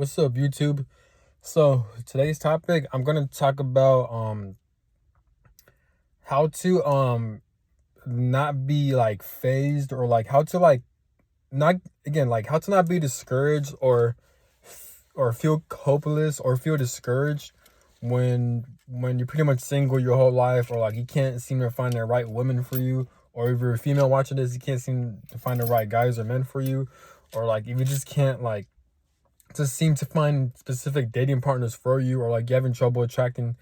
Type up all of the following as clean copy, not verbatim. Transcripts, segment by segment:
What's up, YouTube? So today's topic, I'm gonna talk about how to not be like phased, or like how to like not again like how to not be discouraged or feel hopeless or feel discouraged when you're pretty much single your whole life, or like you can't seem to find the right woman for you, or if you're a female watching this, you can't seem to find the right guys or men for you, or like if you just can't like to seem to find specific dating partners for you, or like you're having trouble attracting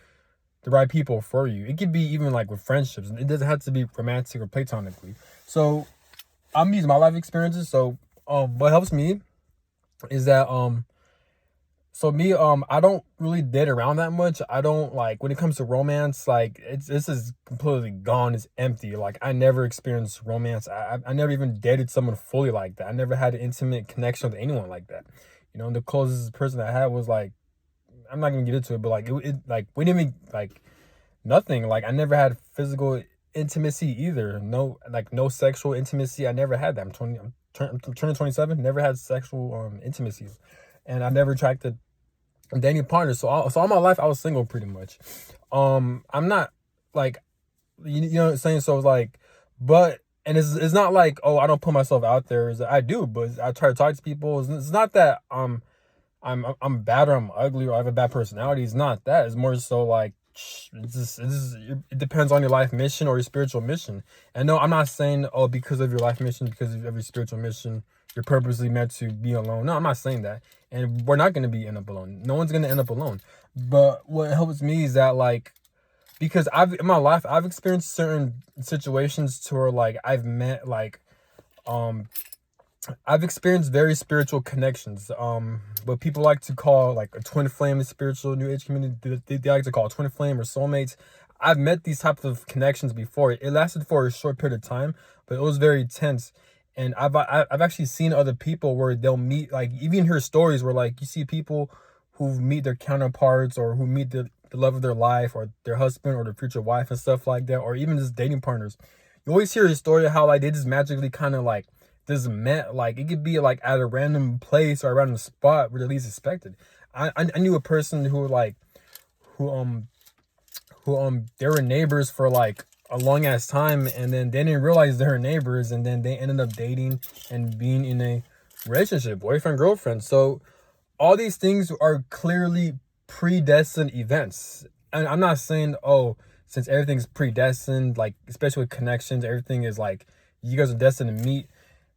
the right people for you. It could be even like with friendships. It doesn't have to be romantic or platonically. So I'm using my life experiences. So what helps me is that I don't really date around that much. I don't like when it comes to romance, like this is completely gone, it's empty. Like I never experienced romance. I never even dated someone fully like that. I never had an intimate connection with anyone like that. The closest person I had was like, I'm not gonna get into it, but like it like we didn't even like nothing. Like I never had physical intimacy either. No sexual intimacy. I never had that. I'm turning 27. Never had sexual intimacies, and I never attracted dating partners. So all my life I was single pretty much. I'm not like you know what I'm saying. So it's like, but and it's not like, oh, I don't put myself out there. I do, but I try to talk to people. It's not that I'm bad or I'm ugly or I have a bad personality. It's not that. It's more so like it depends on your life mission or your spiritual mission. And no, I'm not saying, oh, because of your life mission, because of your spiritual mission, you're purposely meant to be alone. No, I'm not saying that. And we're not gonna end up alone. No one's gonna end up alone. But what helps me is that like, because in my life I've experienced certain situations to where like um I've experienced very spiritual connections. What people like to call like a twin flame in spiritual new age community, they like to call twin flame or soulmates. I've met these types of connections before. It lasted for a short period of time, but it was very tense. And I've actually seen other people where they'll meet, like even hear stories where like you see people who meet their counterparts, or who meet the love of their life, or their husband or their future wife and stuff like that, or even just dating partners. You always hear a story of how like they just magically kind of like this meant, like it could be like at a random place or a random spot where the least expected. I knew a person who they were neighbors for like a long ass time, and then they didn't realize they were neighbors, and then they ended up dating and being in a relationship, boyfriend girlfriend. So all these things are clearly predestined events. And I'm not saying, oh, since everything's predestined, like especially with connections, everything is like you guys are destined to meet,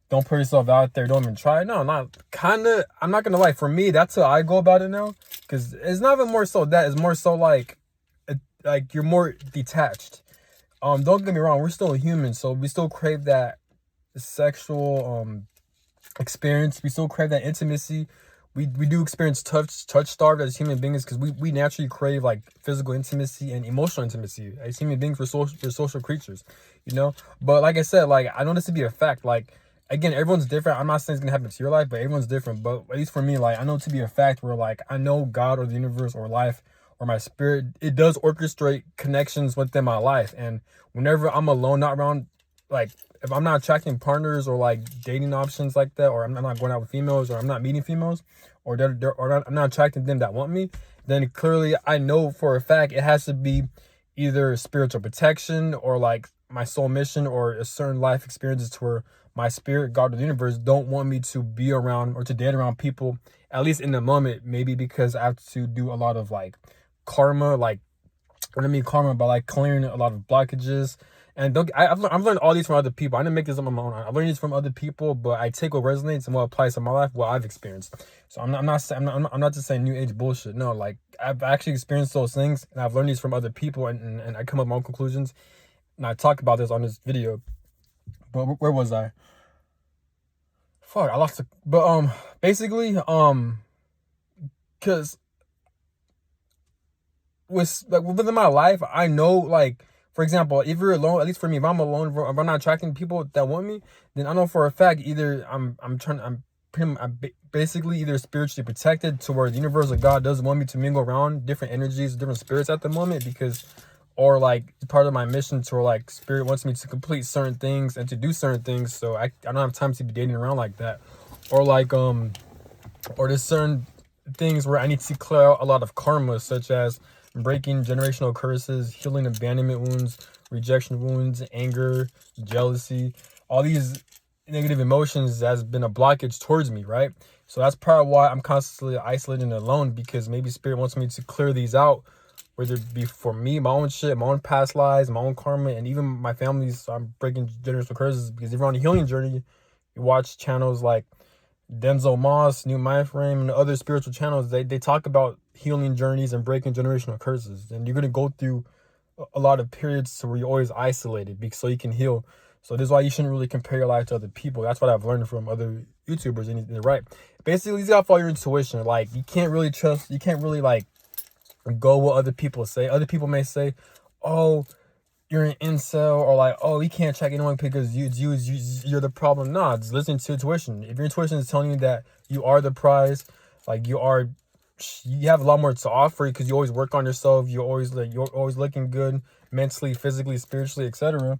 don't put yourself out there, don't even try. No, not kind of. I'm not gonna lie, for me that's how I go about it now, because it's not even more so that, it's more so like you're more detached. Don't get me wrong, we're still human, so we still crave that sexual experience. We still crave that intimacy. We do experience touch starved as human beings, because we naturally crave like physical intimacy and emotional intimacy as human beings. We're social creatures, you know. But like I said, like I know this to be a fact. Like again, everyone's different. I'm not saying it's gonna happen to your life, but everyone's different. But at least for me, like I know to be a fact where like I know God or the universe or life or my spirit, it does orchestrate connections within my life. And whenever I'm alone, not around, like if I'm not attracting partners or like dating options like that, or I'm not going out with females, or I'm not meeting females, or I'm not attracting them that want me, then clearly I know for a fact it has to be either spiritual protection, or like my soul mission, or a certain life experiences to where my spirit, God, or the universe don't want me to be around or to date around people, at least in the moment, maybe because I have to do a lot of like karma, like what I mean karma, by like clearing a lot of blockages. And I've learned all these from other people. I didn't make this up on my own. I've learned these from other people, but I take what resonates and what applies to my life, what I've experienced. So I'm not just saying new age bullshit. No, like I've actually experienced those things, and I've learned these from other people, and I come up with my own conclusions, and I talk about this on this video. But where was I? Fuck, I lost it. But basically, because with like within my life, I know, like for example, if you're alone, at least for me, if I'm alone, if I'm not attracting people that want me, then I know for a fact either I'm basically either spiritually protected to where the universe or God doesn't want me to mingle around different energies, different spirits at the moment, because or like part of my mission to where like spirit wants me to complete certain things and to do certain things, so I don't have time to be dating around like that, or like or there's certain things where I need to clear out a lot of karma, such as breaking generational curses, healing abandonment wounds, rejection wounds, anger, jealousy, all these negative emotions has been a blockage towards me, right? So that's part of why I'm constantly isolated and alone, because maybe spirit wants me to clear these out, whether it be for me, my own shit, my own past lives, my own karma, and even my family's. So I'm breaking generational curses, because if you're on a healing journey, you watch channels like Denzel Moss, New Mind Frame, and other spiritual channels, they talk about healing journeys and breaking generational curses. And you're going to go through a lot of periods where you're always isolated so you can heal. So this is why you shouldn't really compare your life to other people. That's what I've learned from other YouTubers, and they're right. Basically, you gotta follow your intuition. Like, you can't really like go what other people say. Other people may say, oh, you're an incel, or like, oh, you can't check anyone because you're the problem. Nah, just listen to intuition. If your intuition is telling you that you are the prize, like you have a lot more to offer because you always work on yourself, you're always looking good mentally, physically, spiritually, etc.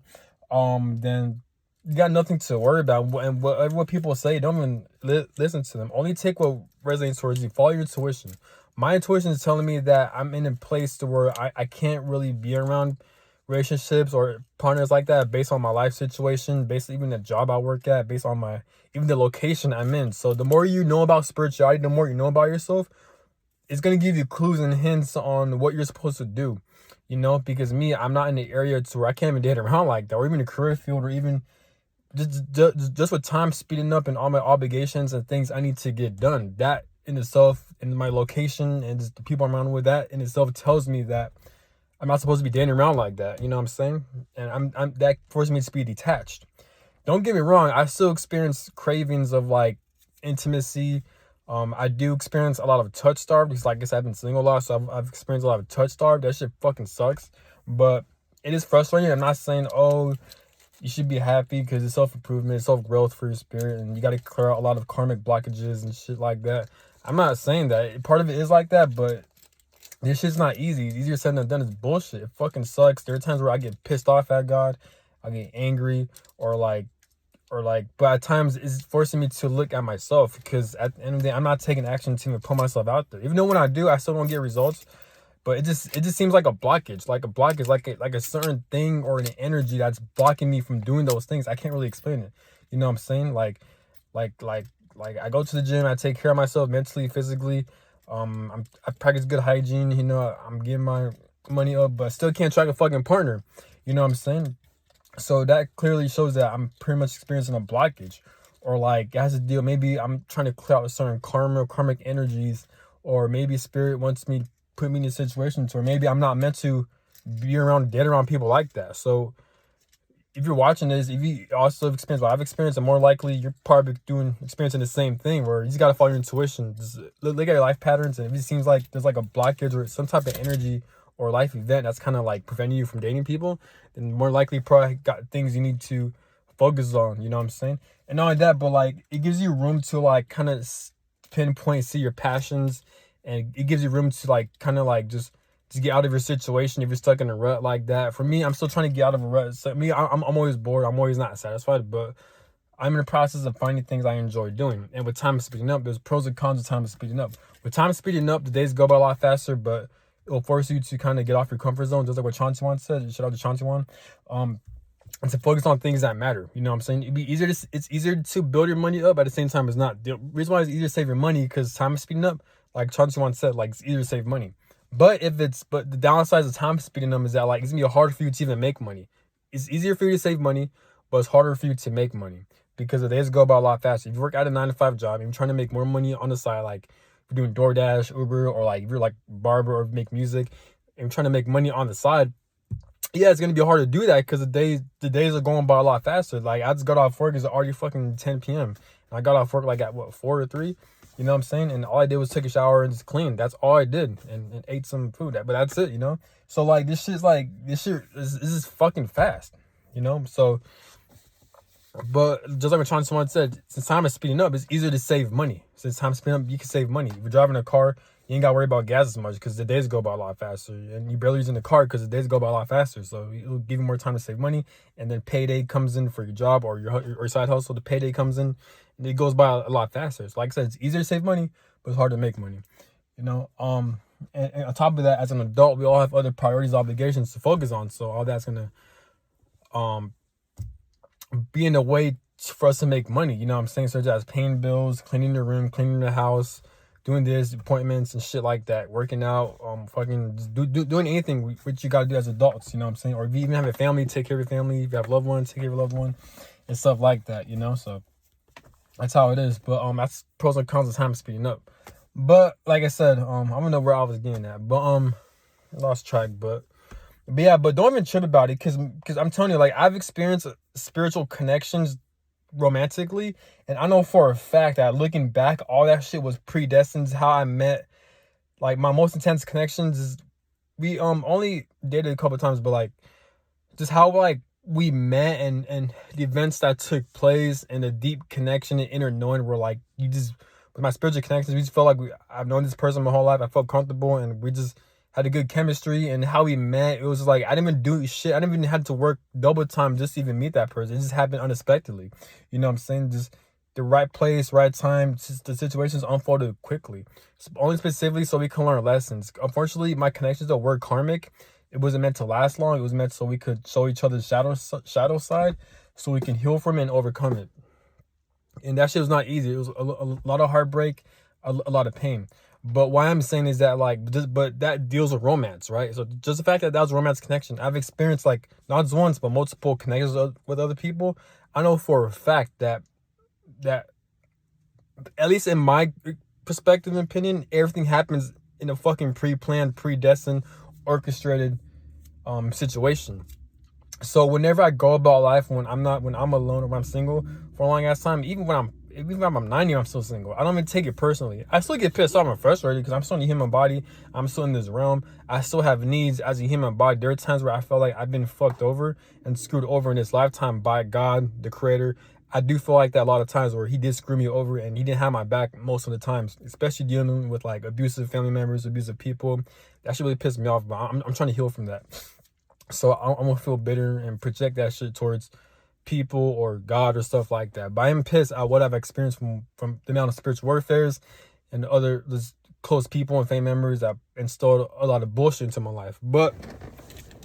Then you got nothing to worry about. And what people say, don't even listen to them. Only take what resonates towards you. Follow your intuition. My intuition is telling me that I'm in a place to where I can't really be around relationships or partners like that based on my life situation, based even the job I work at, based on even the location I'm in. So the more you know about spirituality, the more you know about yourself, it's going to give you clues and hints on what you're supposed to do, because I'm not in the area to where I can't even date around like that, or even a career field, or even just with time speeding up and all my obligations and things I need to get done. That in itself, in my location and just the people I'm around with, that in itself tells me that I'm not supposed to be dating around like that. You know what I'm saying? And I'm that forces me to be detached. Don't get me wrong, I still experience cravings of like intimacy. I do experience a lot of touch starved because, like I said, I've been single a lot, so I've experienced a lot of touch starved. That shit fucking sucks, but it is frustrating. I'm not saying, oh, you should be happy, because it's self-improvement, it's self-growth for your spirit, and you got to clear out a lot of karmic blockages and shit like that. I'm not saying that. Part of it is like that, but this shit's not easy. It's easier said than done. It's bullshit. It fucking sucks. There are times where I get pissed off at God, I get angry, but at times it's forcing me to look at myself, because at the end of the day, I'm not taking action to even put myself out there. Even though when I do, I still don't get results. But it just seems like a blockage, like a certain thing or an energy that's blocking me from doing those things. I can't really explain it. You know what I'm saying? Like I go to the gym, I take care of myself mentally, physically. I practice good hygiene. I'm getting my money up, but still can't track a fucking partner. You know what I'm saying? So that clearly shows that I'm pretty much experiencing a blockage, or like it has to deal. Maybe I'm trying to clear out certain karmic energies, or maybe spirit wants me, put me in a situation where maybe I'm not meant to be dead around people like that. So if you're watching this, if you also have experienced what I've experienced, and more likely you're probably experiencing the same thing, where you just gotta follow your intuition. Just look at your life patterns, and if it seems like there's like a blockage or some type of energy or life event that's kind of like preventing you from dating people, then more likely probably got things you need to focus on. You know what I'm saying? And not only that, but like it gives you room to like kind of pinpoint, see your passions, and it gives you room to like kind of like just get out of your situation if you're stuck in a rut like that. For me, I'm still trying to get out of a rut. So I'm always bored. I'm always not satisfied, but I'm in the process of finding things I enjoy doing. And with time speeding up, there's pros and cons of time speeding up. With time speeding up, the days go by a lot faster, but it'll force you to kind of get off your comfort zone, just like what Chantiwan said. Shout out to Chantiwan. And to focus on things that matter. You know what I'm saying? It's easier to build your money up, at the same time it's not. The reason why it's easier to save your money, because time is speeding up, like Chantiwan said, like it's easier to save money. But the downside of time speeding up is that like it's gonna be harder for you to even make money. It's easier for you to save money, but it's harder for you to make money, because the days go by a lot faster. If you work at a 9-to-5 job and you're trying to make more money on the side, like if you're doing DoorDash, Uber, or like if you're like barber or make music and you're trying to make money on the side, yeah, it's gonna be hard to do that, because the days are going by a lot faster. Like I just got off work, it's already fucking 10 p.m. and I got off work like at 4 or 3. You know what I'm saying? And all I did was take a shower and just clean. That's all I did, and ate some food. But that's it, So like this shit is fucking fast, So, but just like what someone said, since time is speeding up, it's easier to save money. Since time is speeding up, you can save money. If you're driving a car, you ain't got to worry about gas as much, because the days go by a lot faster, and you barely using the car because the days go by a lot faster. So it'll give you more time to save money, and then payday comes in for your job or your side hustle. The payday comes in, and it goes by a lot faster. So like I said, it's easier to save money, but it's hard to make money. you know. And on top of that, as an adult, we all have other priorities, obligations to focus on. So all that's gonna um be in a way for us to make money. You know what I'm saying? Such as paying bills, cleaning the room, cleaning the house, doing this, appointments and shit like that, working out, fucking just doing anything which you gotta do as adults. You know what I'm saying? Or if you even have a family, take care of your family. If you have loved ones, take care of your loved one, and stuff like that. You know, so that's how it is. But that's pros and cons of time speeding up. But like I said, I don't know where I was getting at, but I lost track. But yeah, but don't even trip about it, because I'm telling you, like, I've experienced spiritual connections romantically, and I know for a fact that looking back, all that shit was predestined. How I met, like, my most intense connections is we only dated a couple times, but like just how like we met, and the events that took place, and the deep connection and inner knowing were like, you just, with my spiritual connections, we just felt like I've known this person my whole life. I felt comfortable, and we just had a good chemistry. And how we met, it was just like I didn't even do shit. I didn't even have to work double time just to even meet that person. It just happened unexpectedly. You know what I'm saying? Just the right place, right time. Just the situations unfolded quickly, only specifically so we can learn lessons. Unfortunately, my connections that were karmic. It wasn't meant to last long. It was meant so we could show each other's shadow side, so we can heal from it and overcome it. And that shit was not easy. It was a lot of heartbreak, a lot of pain. But why I'm saying is that, like, but that deals with romance, right? So just the fact that that was a romance connection, I've experienced, like, not just once but multiple connections with other people. I know for a fact that at least in my perspective and opinion, everything happens in a fucking pre-planned, predestined, orchestrated situation. So whenever I go about life, when I'm alone or when I'm single for a long ass time, even when I'm 90, I'm still single. I don't even take it personally. I still get pissed off and frustrated because I'm still in the human body. I'm still in this realm. I still have needs as a human body. There are times where I felt like I've been fucked over and screwed over in this lifetime by God, the creator. I do feel like that a lot of times, where he did screw me over and he didn't have my back most of the times, especially dealing with like abusive family members, abusive people. That should really piss me off, but I'm trying to heal from that. So I'm gonna feel bitter and project that shit towards people or God or stuff like that. But I am pissed at what I've experienced from the amount of spiritual warfares and other close people and family members that installed a lot of bullshit into my life. But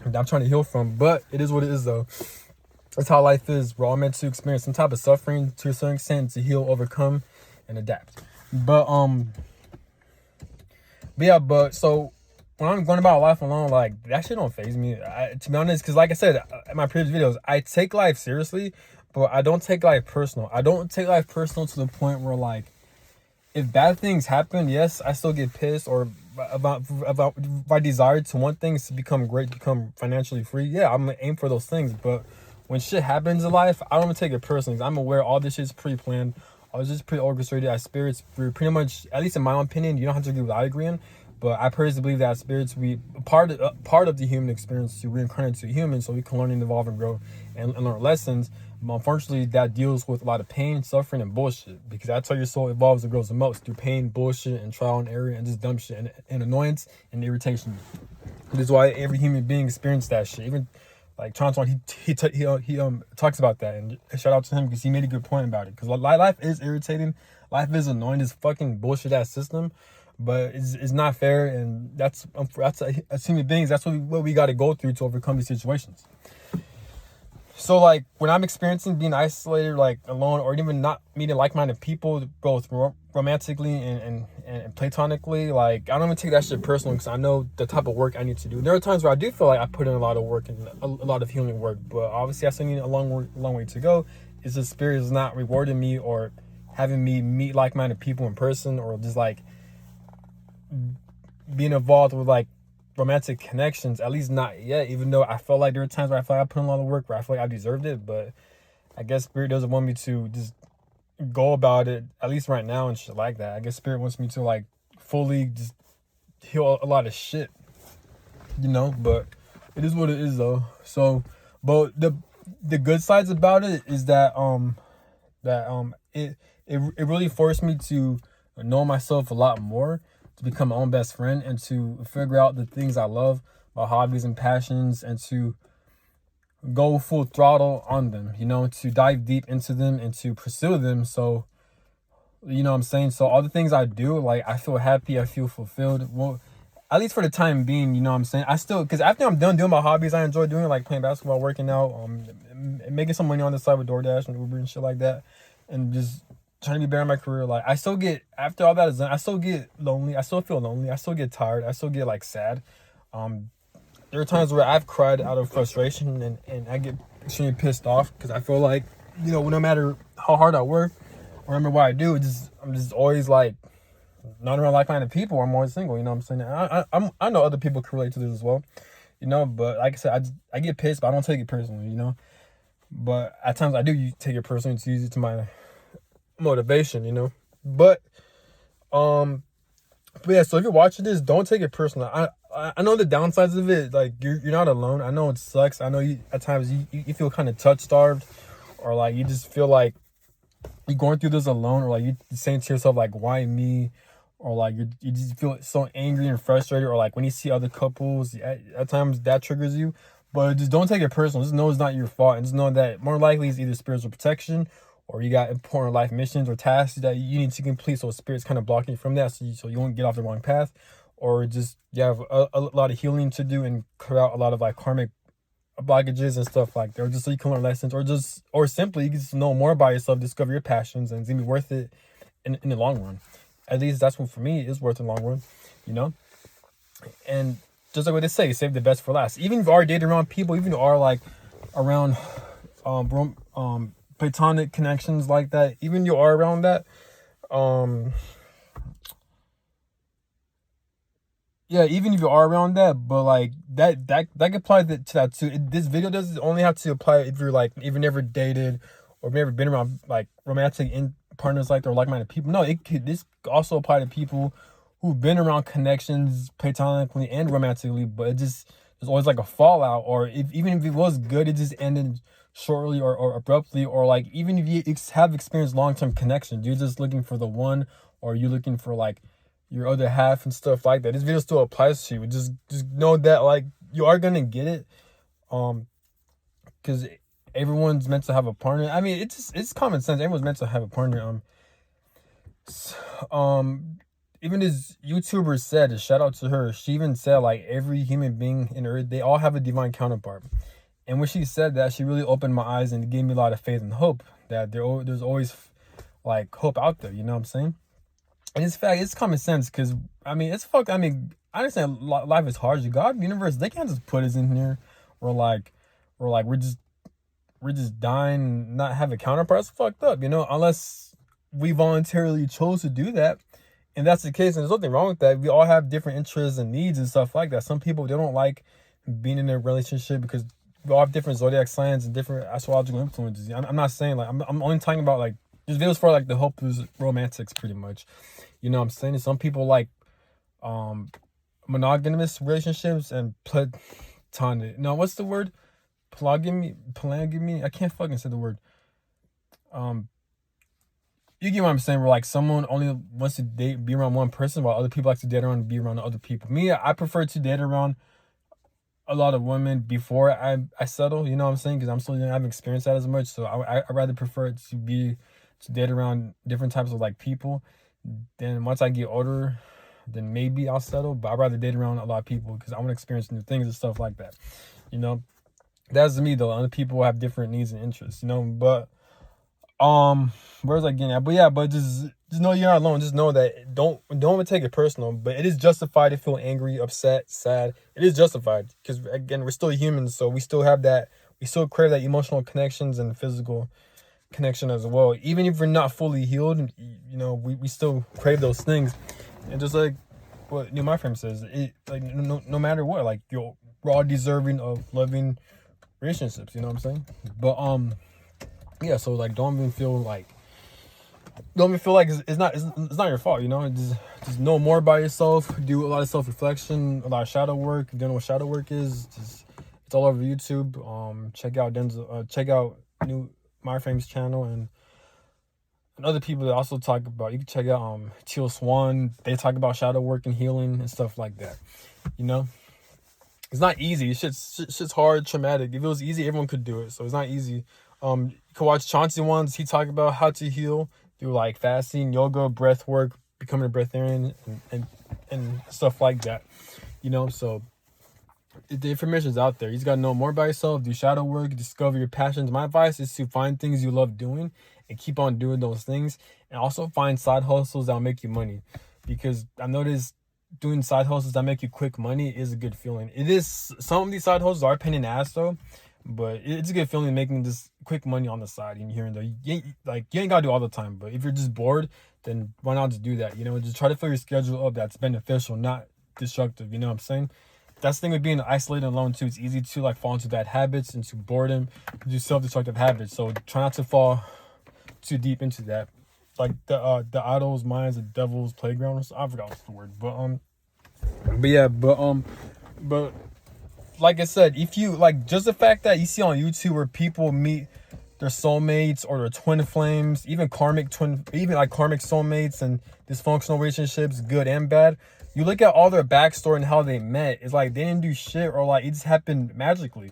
I'm trying to heal from. But it is what it is, though. That's how life is. We're all meant to experience some type of suffering to a certain extent to heal, overcome, and adapt. But yeah, but so when I'm going about life alone, like, that shit don't faze me. To be honest, because like I said in my previous videos, I take life seriously, but I don't take life personal. I don't take life personal to the point where, like, if bad things happen, yes, I still get pissed, or about if I desire to want things to become great, become financially free, yeah, I'm gonna aim for those things. But when shit happens in life, I don't take it personally. I'm aware all this shit's pre-planned. I was just pre-orchestrated as spirits. We're pretty much, at least in my opinion, you don't have to agree with what I agree in, but I personally believe that spirits, we part of the human experience to reincarnate to humans, so we can learn and evolve and grow and learn lessons. But unfortunately, that deals with a lot of pain, suffering, and bullshit, because that's how your soul evolves and grows the most, through pain, bullshit, and trial and error, and just dumb shit, and annoyance and irritation. This is why every human being experiences that shit. Even like Chantuan, he talks about that, and shout out to him because he made a good point about it. Because life is irritating, life is annoying, this fucking bullshit ass system, but it's not fair, and that's as human beings, that's what we got to go through to overcome these situations. So, like, when I'm experiencing being isolated, like, alone, or even not meeting like-minded people, both romantically and platonically, like, I don't even take that shit personally, because I know the type of work I need to do. There are times where I do feel like I put in a lot of work and a lot of healing work, but obviously I still need a long way to go. It's the spirit is not rewarding me or having me meet like-minded people in person, or just, like, being involved with, like, romantic connections, at least not yet, even though I felt like there were times where I felt like I put in a lot of work, where I feel like I deserved it. But I guess spirit doesn't want me to just go about it, at least right now, and shit like that. I guess spirit wants me to, like, fully just heal a lot of shit, you know. But it is what it is, though. So, but the good sides about it is that it really forced me to know myself a lot more, to become my own best friend, and to figure out the things I love, my hobbies and passions, and to go full throttle on them, you know, to dive deep into them and to pursue them. So You know what I'm saying? So all the things I do, like I feel happy, I feel fulfilled. Well, at least for the time being, you know what I'm saying? I still, because after I'm done doing my hobbies, I enjoy doing like playing basketball, working out, making some money on the side with DoorDash and Uber and shit like that, and just trying to be better in my career. Like I still get, after all that is done, I still get lonely. I still feel lonely. I still get tired. I still get like sad. Um, there are times where I've cried out of frustration, and I get extremely pissed off because I feel like, you know, no matter how hard I work or remember what I do, I'm just always like not around like-minded people. I'm always single. You know what I'm saying? I know other people can relate to this as well. You know, but like I said, I get pissed, but I don't take it personally. You know, but at times I do take it personally. It's easy to my motivation. You know, um, but yeah. So if you're watching this, don't take it personally. I know the downsides of it. Like you're not alone. I know it sucks. I know you at times you feel kind of touch starved, or like you just feel like you're going through this alone, or like you're saying to yourself like, why me? Or like you just feel so angry and frustrated, or like when you see other couples, at times that triggers you. But just don't take it personal. Just know it's not your fault, and just know that more likely it's either spiritual protection, or you got important life missions or tasks that you need to complete. So spirit's kind of blocking you from that, so you won't get off the wrong path, or just you have a lot of healing to do and clear out a lot of like karmic blockages and stuff like that, or just so you can learn lessons, or simply you can just know more about yourself, discover your passions, and it's gonna be worth it in the long run. At least that's what for me is worth in the long run, you know. And just like what they say, save the best for last. Even if you are dating around people, even if you are like around platonic connections like that, even you are around that, yeah, even if you are around that, but like that could apply to that too. This video doesn't only have to apply if you're like, if you've never dated or never been around like romantic partners like that, or like-minded people. No, this could also apply to people who've been around connections platonically and romantically, but it just there's always like a fallout, or even if it was good, it just ended shortly or abruptly, or like even if you have experienced long-term connections, you're just looking for the one, or you're looking for like your other half and stuff like that. This video still applies to you. Just know that like you are gonna get it, because everyone's meant to have a partner. I mean, it's common sense. Everyone's meant to have a partner. Even this YouTuber said, a shout out to her. She even said like every human being in Earth, they all have a divine counterpart. And when she said that, she really opened my eyes and gave me a lot of faith and hope that there's always like hope out there. You know what I'm saying? And it's common sense, because I mean it's fucked. I mean, I understand life is hard. God, universe, they can't just put us in here or like we're just dying and not have a counterpart. It's fucked up, you know, unless we voluntarily chose to do that. And that's the case, and there's nothing wrong with that. We all have different interests and needs and stuff like that. Some people, they don't like being in a relationship because we all have different zodiac signs and different astrological influences. I'm not saying like I'm only talking about like this video's for like the hopeless romantics pretty much. You know what I'm saying? Some people like monogamous relationships and platonic. No, what's the word? Polygamy. I can't fucking say the word. You get what I'm saying? Where like someone only wants to be around one person, while other people like to date around and be around other people. Me, I prefer to date around a lot of women before I settle. You know what I'm saying? Because I'm still young, I haven't experienced that as much. So I rather prefer to date around different types of like people. Then once I get older, then maybe I'll settle. But I'd rather date around a lot of people because I want to experience new things and stuff like that. You know, that's me though. Other people have different needs and interests. You know, but where's I getting at? But yeah, but just know you're not alone. Just know that don't take it personal. But it is justified to feel angry, upset, sad. It is justified because again, we're still humans, so we still have that. We still crave that emotional connections and physical connection as well. Even if we're not fully healed, you know, we still crave those things. And just like what New My Frame says, it like no matter what, like we're all deserving of loving relationships. You know what I'm saying? But yeah. So like, don't even feel like it's not your fault. You know, just know more about yourself. Do a lot of self-reflection, a lot of shadow work. If you don't know what shadow work is, it's all over YouTube. Check out check out New My Frame's channel and other people that also talk about. You can check out Teal Swan. They talk about shadow work and healing and stuff like that. You know, it's not easy. Shit's hard, traumatic. If it was easy, everyone could do it. So it's not easy. You can watch Chauncey ones. He talk about how to heal through like fasting, yoga, breath work, becoming a breatharian, and stuff like that. So the information is out there. You just gotta know more about yourself, do shadow work, discover your passions. My advice is to find things you love doing and keep on doing those things, and also find side hustles that'll make you money, because I noticed doing side hustles that make you quick money is a good feeling. It is. Some of these side hustles are a pain in the ass though, but it's a good feeling making this quick money on the side and here and there. You ain't gotta do it all the time, but if you're just bored, then why not just do that? Just try to fill your schedule up that's beneficial, not destructive. You know what I'm saying? That's the thing with being isolated alone too. It's easy to like fall into bad habits, into boredom, do self-destructive habits. So try not to fall too deep into that. Like the idol's minds, the devil's playground. I forgot what's the word, but like I said, if you like just the fact that you see on YouTube where people meet their soulmates or their twin flames, even karmic soulmates and dysfunctional relationships, good and bad. You look at all their backstory and how they met. It's like they didn't do shit, or like it just happened magically.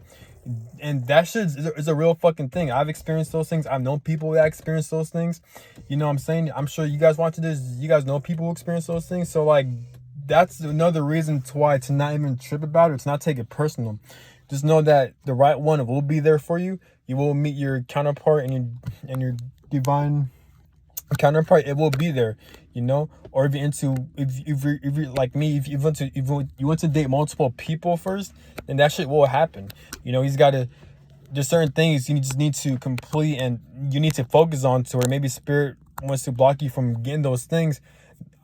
And that shit is a real fucking thing. I've experienced those things. I've known people that experience those things. You know what I'm saying? I'm sure you guys watching this, you guys know people who experience those things. So like that's another reason to not even trip about it, to not take it personal. Just know that the right one will be there for you. You will meet your counterpart and your divine counterpart. It will be there, or if you're like me, if you want to date multiple people first, then that shit will happen. He's got to, there's certain things you just need to complete and you need to focus on, to where maybe spirit wants to block you from getting those things.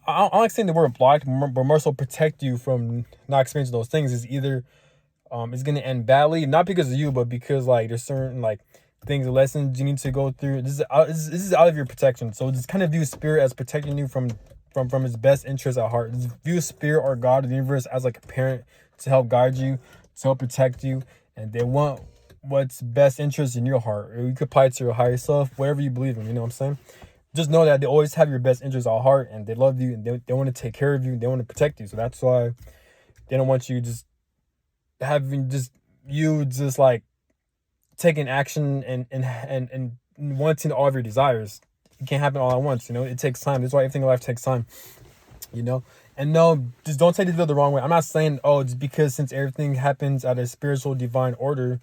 I don't like saying the word blocked, but more so protect you from not experiencing those things. Is either it's gonna end badly, not because of you, but because like there's certain like things, lessons you need to go through. This is out of your protection. So just kind of view spirit as protecting you from his best interest at heart. Just view spirit or God or the universe as like a parent to help guide you, to help protect you, and they want what's best interest in your heart. Or you could apply it to your higher self, whatever you believe in. You know what I'm saying? Just know that they always have your best interest at heart, and they love you, and they want to take care of you, they want to protect you. So that's why they don't want you just like taking action and wanting all of your desires. It can't happen all at once. It takes time. That's why everything in life takes time. And no, just don't take this video the wrong way. I'm not saying, just because since everything happens at a spiritual divine order,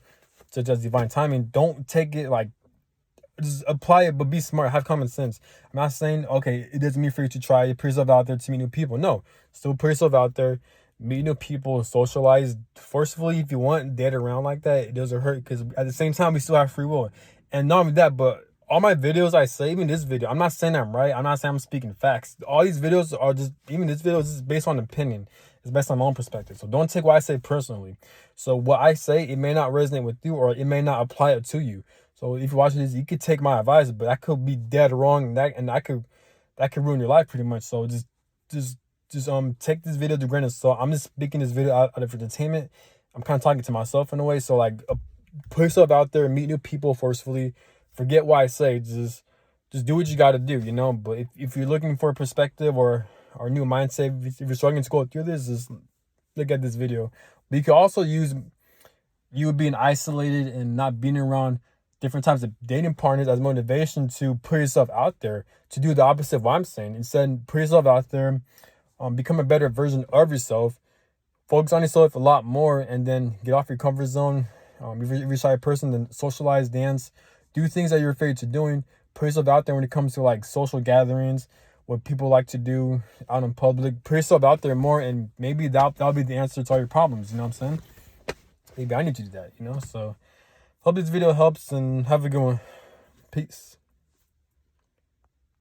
such as divine timing, don't take it like, just apply it, but be smart, have common sense. I'm not saying, okay, it doesn't mean for you to try, put yourself out there to meet new people. No, still put yourself out there, meet new people, socialize forcefully if you want, date around like that. It doesn't hurt, because at the same time, we still have free will. And not only that, but all my videos I say, even this video, I'm not saying I'm right. I'm not saying I'm speaking facts. All these videos are just, even this video is just based on opinion. It's based on my own perspective. So don't take what I say personally. So what I say, it may not resonate with you, or it may not apply it to you. So if you're watching this, you could take my advice, but that could be dead wrong, and that could ruin your life pretty much. So just take this video to grain of salt. I'm just speaking this video out of entertainment. I'm kind of talking to myself in a way. So like, put yourself out there, meet new people forcefully. Forget what I say. Just do what you got to do, But if you're looking for a perspective or a new mindset, if you're struggling to go through this, just look at this video. But you can also use you being isolated and not being around different types of dating partners as motivation to put yourself out there, to do the opposite of what I'm saying. Instead, put yourself out there, become a better version of yourself, focus on yourself a lot more, and then get off your comfort zone. If you're a shy person, then socialize, dance, do things that you're afraid to doing. Put yourself out there when it comes to like social gatherings, what people like to do out in public. Put yourself out there more, and maybe that'll be the answer to all your problems. You know what I'm saying? Maybe I need to do that, So hope this video helps, and have a good one. Peace.